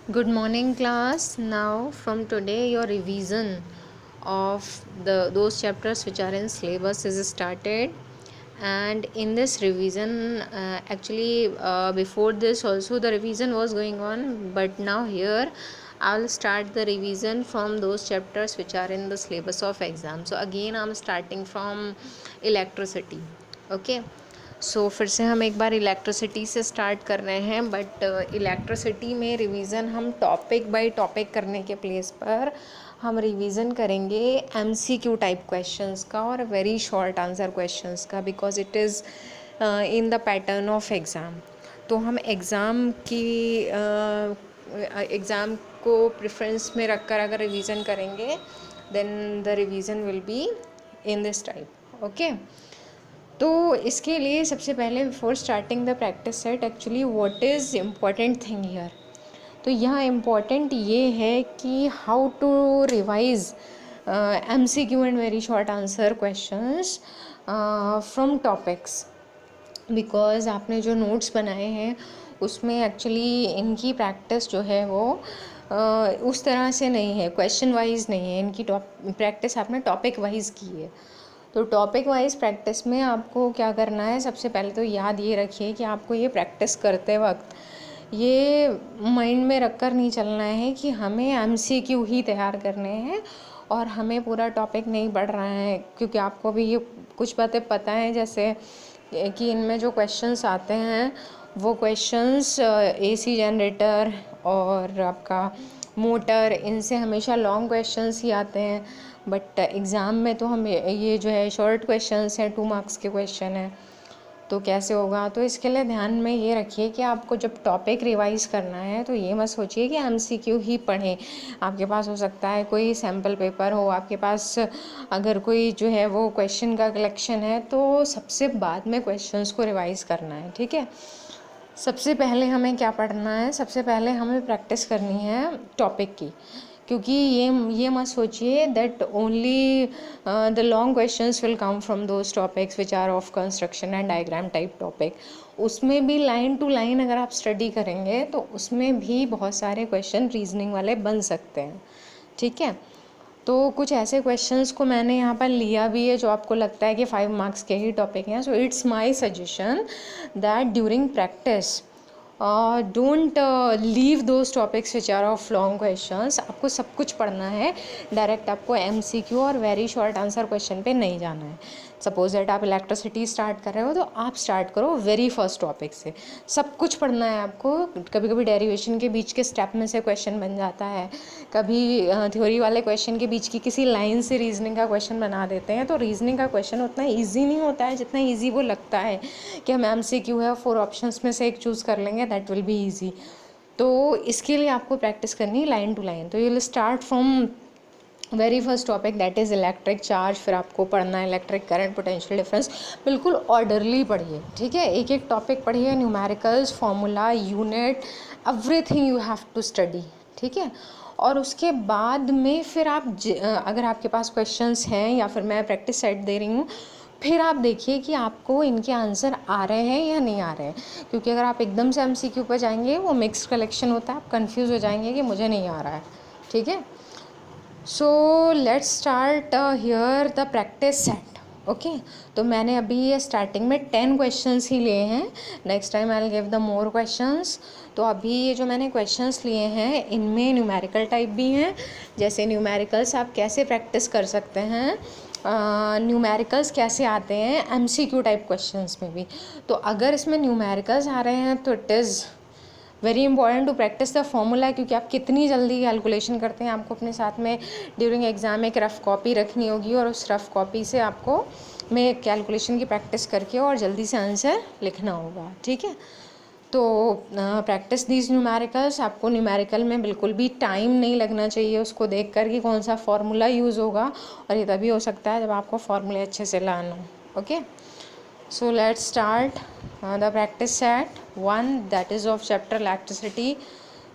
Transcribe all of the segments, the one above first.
Good morning, class. Now, from today, your revision of those chapters which are in syllabus is started. And in this revision, before this also the revision was going on, but now here I'll start the revision from those chapters which are in the syllabus of exam. So again, I'm starting from electricity. Okay. सो फिर से हम एक बार electricity से start कर रहे हैं, but electricity में revision हम टॉपिक बाय टॉपिक करने के प्लेस पर हम रिवीजन करेंगे एमसीक्यू टाइप क्वेश्चंस का और वेरी शॉर्ट आंसर क्वेश्चंस का, because it is in the pattern of exam. तो हम एग्ज़ाम को प्रेफरेंस में रखकर अगर रिवीजन करेंगे then the revision will be in this type. Okay. तो इसके लिए सबसे पहले before starting the practice set, actually what is important thing here. तो यहाँ इम्पॉर्टेंट ये है कि how to revise MCQ and very short answer questions from topics. Because आपने जो नोट्स बनाए हैं उसमें एक्चुअली इनकी प्रैक्टिस जो है वो उस तरह से नहीं है, क्वेश्चन वाइज नहीं है. इनकी प्रैक्टिस आपने टॉपिक वाइज की है. तो टॉपिक वाइज प्रैक्टिस में आपको क्या करना है, सबसे पहले तो याद ये रखिए कि आपको ये प्रैक्टिस करते वक्त ये माइंड में रख कर नहीं चलना है कि हमें MCQ ही तैयार करने हैं और हमें पूरा टॉपिक नहीं पढ़ रहा है. क्योंकि आपको भी ये कुछ बातें पता हैं, जैसे कि इनमें जो क्वेश्चंस आते हैं वो क्वेश्चंस AC जनरेटर और आपका मोटर, इनसे हमेशा लॉन्ग क्वेश्चंस ही आते हैं. बट एग्ज़ाम में तो हम ये जो है शॉर्ट क्वेश्चंस हैं, 2 मार्क्स के क्वेश्चन हैं, तो कैसे होगा. तो इसके लिए ध्यान में ये रखिए कि आपको जब टॉपिक रिवाइज़ करना है तो ये मत सोचिए कि MCQ ही पढ़ें. आपके पास हो सकता है कोई सैम्पल पेपर हो, आपके पास अगर कोई जो है वो क्वेश्चन का कलेक्शन है, तो सबसे बाद में क्वेश्चंस को रिवाइज़ करना है. ठीक है. सबसे पहले हमें क्या पढ़ना है, सबसे पहले हमें प्रैक्टिस करनी है टॉपिक की. क्योंकि ये मत सोचिए that only the long questions will come from those topics which are of construction and diagram type topic. उसमें भी लाइन टू लाइन अगर आप स्टडी करेंगे तो उसमें भी बहुत सारे क्वेश्चन रीजनिंग वाले बन सकते हैं. ठीक है. तो कुछ ऐसे क्वेश्चंस को मैंने यहाँ पर लिया भी है जो आपको लगता है कि 5 मार्क्स के ही टॉपिक हैं. So it's my suggestion that during practice don't leave those topics which are of long questions. आपको सब कुछ पढ़ना है, डायरेक्ट आपको MCQ और वेरी शॉर्ट आंसर क्वेश्चन पे नहीं जाना है. सपोज दैट आप इलेक्ट्रिसिटी स्टार्ट कर रहे हो तो आप स्टार्ट करो वेरी फर्स्ट टॉपिक से. सब कुछ पढ़ना है आपको. कभी कभी डेरिवेशन के बीच के स्टेप में से क्वेश्चन बन जाता है, कभी थ्योरी वाले क्वेश्चन के बीच की किसी लाइन से रीजनिंग का क्वेश्चन बना देते हैं. तो रीजनिंग का क्वेश्चन उतना ईजी नहीं होता है जितना ईजी वो लगता है कि हम MCQ है 4 ऑप्शंस में से एक चूज़ कर लेंगे, दैट विल बी ईजी. तो इसके लिए आपको प्रैक्टिस करनी है लाइन टू लाइन. तो you will start from very first topic that is electric charge. फिर आपको पढ़ना है इलेक्ट्रिक करंट, पोटेंशियल डिफरेंस. बिल्कुल ऑर्डरली पढ़िए. ठीक है. एक एक टॉपिक पढ़िए, numericals, formula, unit, everything you have to study. ठीक है. और उसके बाद में फिर आप अगर आपके पास क्वेश्चंस हैं या फिर मैं प्रैक्टिस सेट दे रही हूँ, फिर आप देखिए कि आपको इनके आंसर आ रहे हैं या नहीं आ रहे हैं. क्योंकि अगर आप एकदम से MCQ पर जाएंगे वो मिक्स कलेक्शन होता है, आप कंफ्यूज हो जाएंगे कि मुझे नहीं आ रहा है. ठीक है. So let's start here the practice set. Okay. तो मैंने अभी ये स्टार्टिंग में 10 क्वेश्चंस ही लिए हैं. Next time I will give the more questions. तो अभी ये जो मैंने क्वेश्चंस लिए हैं इनमें न्यूमेरिकल टाइप भी हैं. जैसे न्यूमेरिकल्स आप कैसे प्रैक्टिस कर सकते हैं, न्यूमेरिकल्स कैसे आते हैं MCQ टाइप क्वेश्चंस में भी. तो अगर इसमें न्यूमेरिकल्स आ रहे हैं तो it is very important to practice the formula. क्योंकि आप कितनी जल्दी कैलकुलेशन करते हैं, आपको अपने साथ में ड्यूरिंग एग्ज़ाम एक रफ़ कॉपी रखनी होगी और उस रफ़ कॉपी से आपको में कैलकुलेशन की प्रैक्टिस करके और जल्दी से आंसर लिखना होगा. ठीक है. तो प्रैक्टिस दीज न्यूमेरिकल्स. आपको न्यूमेरिकल में बिल्कुल भी टाइम नहीं लगना चाहिए उसको देख कर कि कौन सा फार्मूला यूज़ होगा, और ये तभी हो सकता है जब आपको फार्मूले अच्छे से लाना हो. Okay. So let's start the practice set 1, that is of chapter electricity.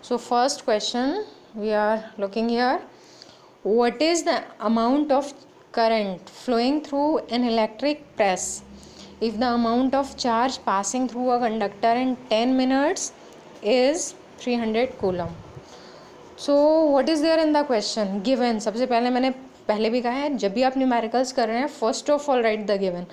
So first question we are looking here. What is the amount of current flowing through an electric press if the amount of charge passing through a conductor in 10 minutes is 300 coulomb? So what is there in the question given. सबसे पहले मैंने पहले भी कहा है, जब भी आप न्यूमेरिकल्स कर रहे हैं first of all right the given.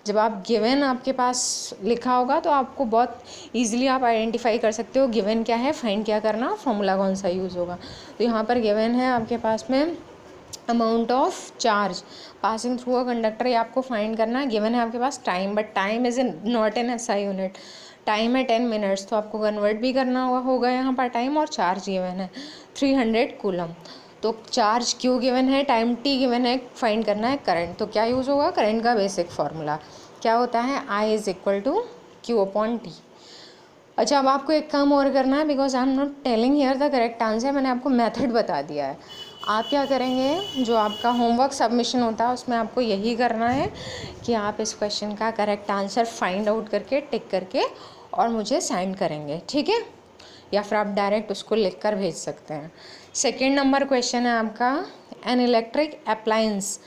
जब आप गिवन आपके पास लिखा होगा तो आपको बहुत इजीली आप आइडेंटिफाई कर सकते हो गिवन क्या है, फाइंड क्या करना, फॉर्मूला कौन सा यूज़ होगा। तो यहाँ पर गिवन है आपके पास में amount of charge passing through a conductor, ये आपको फाइंड करना है। गिवन है आपके पास time, but time is in not in SI unit. Time है 10 मिनट्स, तो आपको कन्वर्ट भी करना होगा यहाँ पर टाइम, और चार्ज गिवन है 300 कूलम। तो चार्ज क्यू गिवन है, टाइम टी गिवन है, फाइंड करना है करंट। तो क्या यूज़ होगा, करंट का बेसिक फार्मूला क्या होता है, I is equal to Q upon T. अच्छा, अब आपको एक काम और करना है, because I am not telling here the correct answer, मैंने आपको मेथड बता दिया है। आप क्या करेंगे, जो आपका होमवर्क सबमिशन होता है उसमें आपको यही करना है कि आप इस क्वेश्चन का करेक्ट आंसर फाइंड आउट करके टिक करके और मुझे सेंड करेंगे, ठीक है, या फिर आप डायरेक्ट उसको लिख कर भेज सकते हैं। सेकेंड नंबर क्वेश्चन है आपका, an electric appliance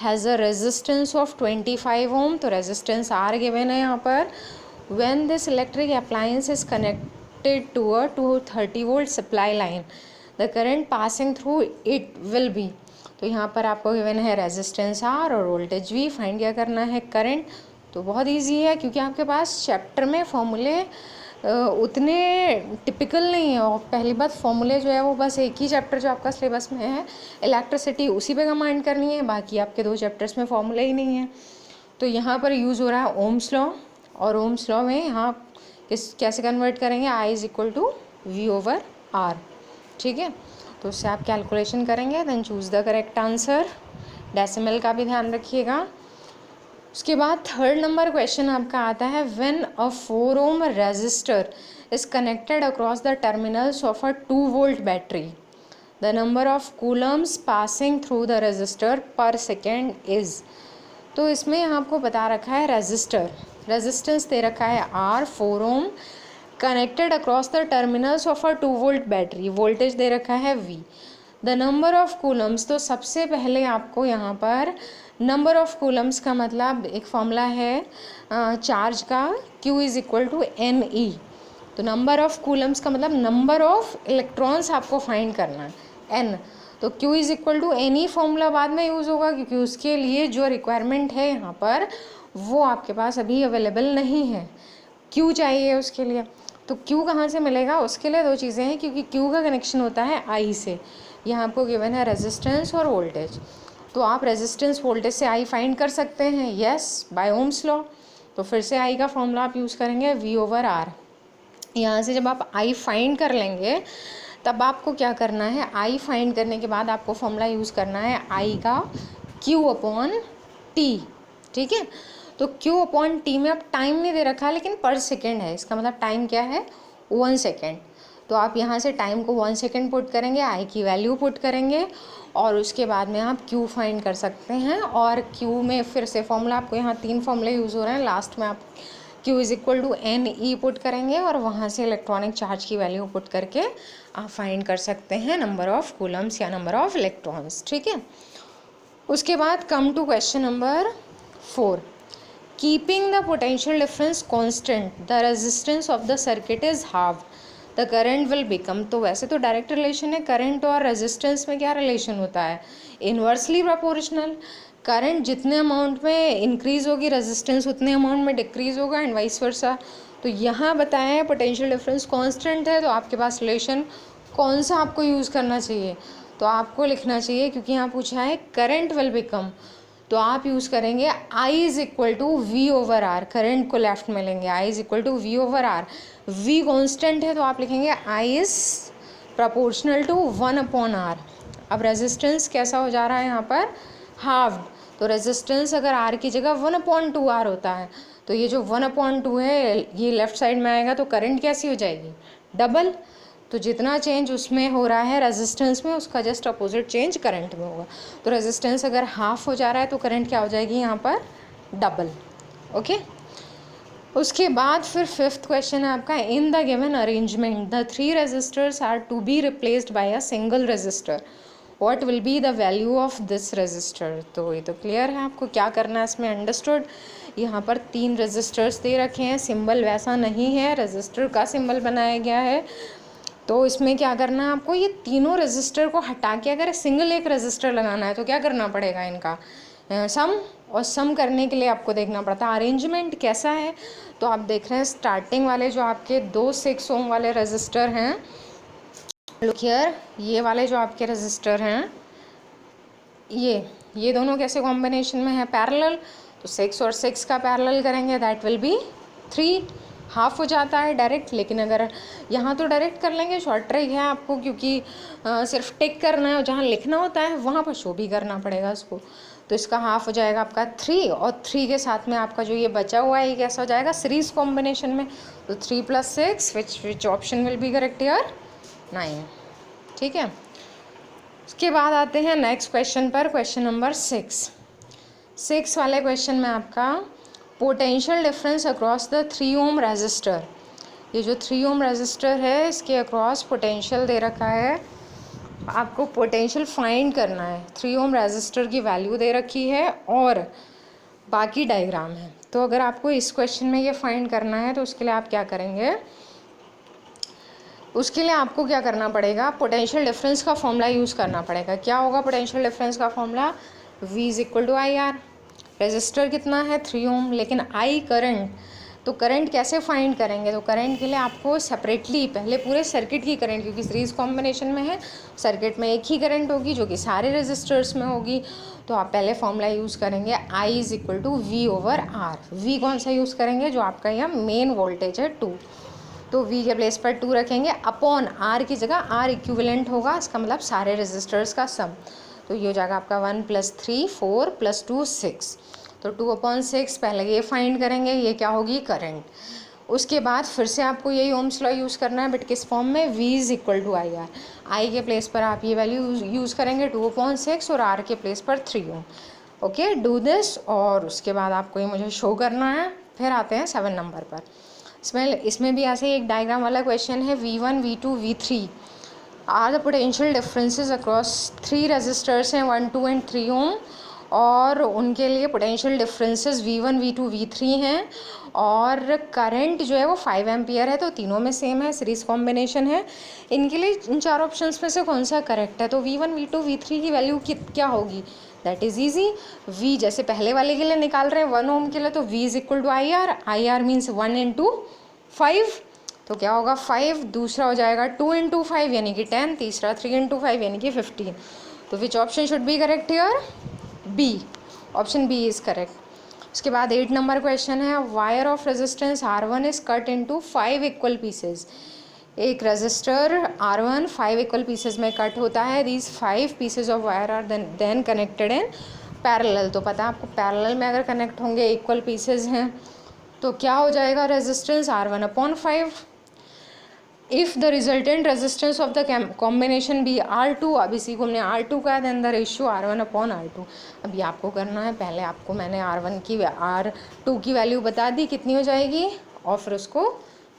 has a resistance of 25 ओम। तो रेजिस्टेंस आर गिवन है यहाँ पर। when this electric appliance is connected to a 230 volt supply line, the current passing through it will be। तो यहाँ पर आपको गिवन है रेजिस्टेंस आर और वोल्टेज वी, फाइंड क्या करना है, करंट। तो बहुत इजी है, क्योंकि आपके पास चैप्टर में फॉर्मूले उतने टिपिकल नहीं है। और पहली बात, फॉर्मूले जो है वो बस एक ही चैप्टर जो आपका सिलेबस में है इलेक्ट्रिसिटी, उसी पे कमांड करनी है, बाकी आपके 2 चैप्टर्स में फॉर्मूले ही नहीं है। तो यहाँ पर यूज़ हो रहा है ओम्स लॉ, और ओम्स लॉ में यहाँ कैसे कन्वर्ट करेंगे, I is equal to V over R, ठीक है। तो उससे आप कैलकुलेशन करेंगे, then choose the correct answer. Decimal का भी ध्यान रखिएगा। उसके बाद थर्ड नंबर क्वेश्चन आपका आता है, when a 4 ohm resistor is connected across the terminals of a 2 volt battery, the number of coulombs passing through the resistor per second is. तो इसमें आपको बता रखा है रेजिस्टर, रेजिस्टेंस दे रखा है R, 4 ohm, connected across the terminals of a 2 volt battery, voltage दे रखा है V, the number of coulombs. तो सबसे पहले आपको यहाँ पर नंबर ऑफ कूलम्स का मतलब एक फॉर्मूला है चार्ज का, Q is equal to N E. तो नंबर ऑफ कूलम्स का मतलब नंबर ऑफ इलेक्ट्रॉन्स आपको फाइंड करना है, एन। तो Q is equal to any formula बाद में यूज़ होगा, क्योंकि उसके लिए जो रिक्वायरमेंट है यहाँ पर वो आपके पास अभी अवेलेबल नहीं है। Q चाहिए उसके लिए, तो Q कहाँ से मिलेगा, उसके लिए 2 चीज़ें हैं, क्योंकि Q का कनेक्शन होता है I से। यहाँ आपको गिवन है रेजिस्टेंस और वोल्टेज, तो आप रेजिस्टेंस वोल्टेज से I फाइंड कर सकते हैं, यस, बाय ओम्स लॉ। तो फिर से I का फॉर्मूला आप यूज़ करेंगे V ओवर R। यहाँ से जब आप I फाइंड कर लेंगे तब आपको क्या करना है, I फाइंड करने के बाद आपको फॉर्मूला यूज़ करना है I का Q अपॉन T, ठीक है। तो Q अपॉन T में अब टाइम नहीं दे रखा है, लेकिन पर सेकेंड है, इसका मतलब टाइम क्या है, 1 सेकेंड। तो आप यहाँ से टाइम को 1 सेकेंड पुट करेंगे, I की वैल्यू पुट करेंगे, और उसके बाद में आप Q फाइंड कर सकते हैं। और Q में फिर से फॉर्मूला, आपको यहाँ 3 फॉर्मूले यूज़ हो रहे हैं, लास्ट में आप Q is equal to N E put करेंगे, और वहाँ से इलेक्ट्रॉनिक चार्ज की वैल्यू पुट करके आप फाइंड कर सकते हैं नंबर ऑफ कूलम्स या नंबर ऑफ इलेक्ट्रॉन्स, ठीक है। उसके बाद come to question number 4, keeping the potential difference constant, the resistance of the circuit is half, the current will become. तो वैसे तो डायरेक्ट रिलेशन है, करंट और रेजिस्टेंस में क्या रिलेशन होता है, इन्वर्सली प्रोपोर्शनल। करंट जितने अमाउंट में इंक्रीज़ होगी, रेजिस्टेंस उतने अमाउंट में डिक्रीज़ होगा, एंड वाइस वर्सा। तो यहाँ बताया है पोटेंशियल डिफरेंस कांस्टेंट है, तो आपके पास रिलेशन कौन सा आपको यूज़ करना चाहिए, तो आपको लिखना चाहिए, क्योंकि यहाँ पूछा है करंट विल बिकम, तो आप यूज़ करेंगे I is equal to V over R, current को लेफ्ट में लेंगे, I is equal to V over R. V constant है तो आप लिखेंगे I is proportional to 1 upon R. अब रेजिस्टेंस कैसा हो जा रहा है यहाँ पर, हाफ्ड। तो रेजिस्टेंस अगर R की जगह 1/2R होता है, तो ये जो 1/2 है ये लेफ्ट साइड में आएगा, तो करंट कैसी हो जाएगी, डबल। तो जितना चेंज उसमें हो रहा है रेजिस्टेंस में, उसका जस्ट अपोजिट चेंज करंट में होगा। तो रेजिस्टेंस अगर हाफ हो जा रहा है तो करंट क्या हो जाएगी यहाँ पर, डबल, ओके। उसके बाद फिर 5th क्वेश्चन है आपका, in the given arrangement the 3 resistors are to be replaced by a single resistor, what will be the value of this resistor. तो ये तो क्लियर है, आपको क्या करना है इसमें, अंडरस्टूड। यहाँ पर 3 रेजिस्टर्स दे रखे हैं, सिंबल वैसा नहीं है, रेजिस्टर का सिंबल बनाया गया है, तो इसमें क्या करना है आपको, ये तीनों रजिस्टर को हटा के अगर सिंगल एक रजिस्टर लगाना है तो क्या करना पड़ेगा, इनका सम, और सम करने के लिए आपको देखना पड़ता है अरेंजमेंट कैसा है। तो आप देख रहे हैं स्टार्टिंग वाले जो आपके 2 6 ओम वाले रजिस्टर हैं, लुक हियर, ये वाले जो आपके रजिस्टर हैं, ये दोनों कैसे कॉम्बिनेशन में है, पैरेलल। तो 6 और 6 का पैरेलल करेंगे, दैट विल बी 3, हाफ हो जाता है डायरेक्ट। लेकिन अगर यहाँ तो डायरेक्ट कर लेंगे, शॉर्ट ट्रिक है आपको, क्योंकि सिर्फ टिक करना है और जहाँ लिखना होता है वहाँ पर शो भी करना पड़ेगा इसको। तो इसका हाफ हो जाएगा आपका 3, और 3 के साथ में आपका जो ये बचा हुआ है ये कैसा हो जाएगा, सीरीज कॉम्बिनेशन में। तो 3 + 6, which option will be correct here, 9। ठीक है, उसके बाद आते हैं नेक्स्ट क्वेश्चन पर, क्वेश्चन नंबर 6 वाले क्वेश्चन में आपका potential difference across the 3 ohm resistor. ये जो 3 ओम रजिस्टर है इसके अक्रॉस पोटेंशियल दे रखा है, आपको पोटेंशियल फाइंड करना है। 3 ओम रजिस्टर की वैल्यू दे रखी है और बाकी डायग्राम है। तो अगर आपको इस क्वेश्चन में ये फाइंड करना है तो उसके लिए आप क्या करेंगे, उसके लिए आपको क्या करना पड़ेगा, पोटेंशियल डिफरेंस का फॉर्मूला यूज़ करना पड़ेगा। क्या होगा पोटेंशियल डिफरेंस का फॉर्मूला, V = IR। रेजिस्टर कितना है 3 ओम, लेकिन I करंट, तो करंट कैसे फाइंड करेंगे, तो करंट के लिए आपको सेपरेटली पहले पूरे सर्किट की करंट, क्योंकि सीरीज कॉम्बिनेशन में है सर्किट में एक ही करंट होगी जो कि सारे रेजिस्टर्स में होगी। तो आप पहले फॉर्मूला यूज़ करेंगे I = V/R। V कौन सा यूज़ करेंगे, जो आपका यह मेन वोल्टेज है 2, तो V के प्लेस पर 2 रखेंगे, अपॉन R की जगह R इक्विवेलेंट होगा, इसका मतलब सारे रेजिस्टर्स का सम। तो ये हो जाएगा आपका 1 + 3 4 + 2 6। तो 2/6 पहले ये फाइंड करेंगे, ये क्या होगी करंट। उसके बाद फिर से आपको यही ओम्स लॉ यूज़ करना है, बट किस फॉर्म में, V = IR। I के प्लेस पर आप ये वैल्यू यूज़ करेंगे 2/6 और R के प्लेस पर 3 ओम। ओके, डू दिस, और उसके बाद आपको ये मुझे शो करना है। फिर आते हैं 7 नंबर पर। इसमें भी ऐसे एक डायग्राम वाला क्वेश्चन है, V1 V2 V3 are the potential differences across 3 resistors हैं 1 2 एंड 3 ओम, और उनके लिए potential differences V1 V2 V3 हैं, और करंट जो है वो 5 एम्पियर है। तो तीनों में सेम है, सीरीज कॉम्बिनेशन है। इनके लिए इन 4 ऑप्शंस में से कौन सा करेक्ट है, तो V1 V2 V3 की वैल्यू क्या होगी, दैट इज़ ईजी। V जैसे पहले वाले के लिए निकाल रहे हैं 1 ओम के लिए, तो V = IR। IR मीन्स 1 × 5, तो क्या होगा 5, दूसरा हो जाएगा 2 × 5 यानी कि 10, तीसरा 3 × 5 यानी कि 15। तो which option should be correct here, B, option B is correct. उसके बाद 8 नंबर क्वेश्चन है, wire of resistance R1 is cut into 5 equal pieces. एक रजिस्टर R1 5 इक्वल पीसेज में कट होता है। These 5 pieces of wire are then connected in parallel. तो पता है आपको पैरेलल में अगर कनेक्ट होंगे, इक्वल पीसेज हैं, तो क्या हो जाएगा resistance R1/5। If the resultant resistance of the combination be R2, अब इसी को हमने R2 का, देन द रेशियो R1/R2। अभी आपको करना है, पहले आपको मैंने R2 की वैल्यू बता दी कितनी हो जाएगी, और फिर उसको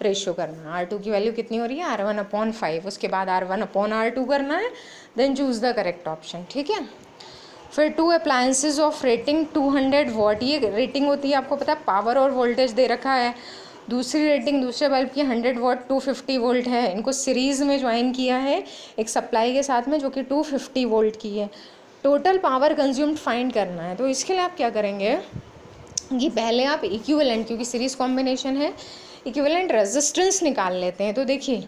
रेशियो करना है। R2 की वैल्यू कितनी हो रही है, R1/5, उसके बाद R1/R2 करना है, then choose the correct option. ठीक है, फिर 2 अप्लायंसेज ऑफ रेटिंग 200 वाट, ये रेटिंग होती है, आपको पता है पावर और वोल्टेज दे रखा है। दूसरी रेटिंग दूसरे बल्ब की 100 वाट 250 वोल्ट है। इनको सीरीज़ में ज्वाइन किया है एक सप्लाई के साथ में जो कि 250 वोल्ट की है। टोटल पावर कंज्यूम्ड फाइंड करना है। तो इसके लिए आप क्या करेंगे कि पहले आप इक्विवेलेंट, क्योंकि सीरीज़ कॉम्बिनेशन है, इक्विवेलेंट रेजिस्टेंस निकाल लेते हैं। तो देखिए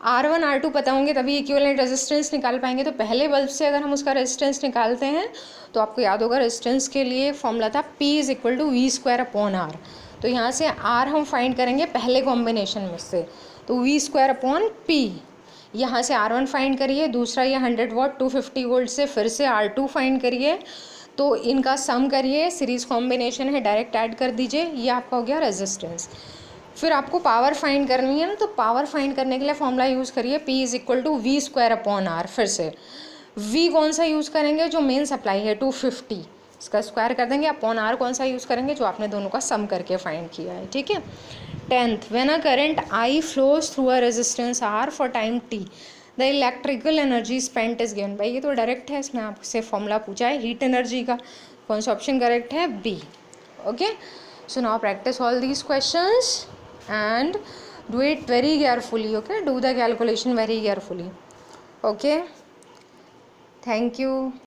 R1 R2 पता होंगे तभी इक्विवेलेंट रेजिस्टेंस निकाल पाएंगे। तो पहले बल्ब से अगर हम उसका रेजिस्टेंस निकालते हैं तो आपको याद होगा रेजिस्टेंस के लिए फॉर्मूला था P = V²/R। तो यहाँ से R हम फाइंड करेंगे पहले कॉम्बिनेशन में से, तो V²/P। यहाँ से R1 फाइंड करिए, दूसरा ये 100 वाट 250 वोल्ट से फिर से R2 फाइंड करिए, तो इनका सम करिए, सीरीज़ कॉम्बिनेशन है, डायरेक्ट ऐड कर दीजिए, ये आपका हो गया रेजिस्टेंस। फिर आपको पावर फाइंड करनी है ना, तो पावर फाइंड करने के लिए फॉर्मूला यूज़ करिए P = V²/R। फिर से V कौन सा यूज़ करेंगे, जो मेन सप्लाई है 250, इसका स्क्वायर कर देंगे, अपॉन R कौन सा यूज़ करेंगे, जो आपने दोनों का सम करके फाइंड किया है। ठीक है, 10th, when a current I flows through a resistance R for time T, the electrical energy spent is given. भाई ये तो डायरेक्ट है, इसमें आपसे फॉर्मूला पूछा है हीट एनर्जी का, कौन सा ऑप्शन करेक्ट है, B। Okay, so now practice all these questions and do it very carefully. Okay, do the calculation very carefully. Okay, thank you.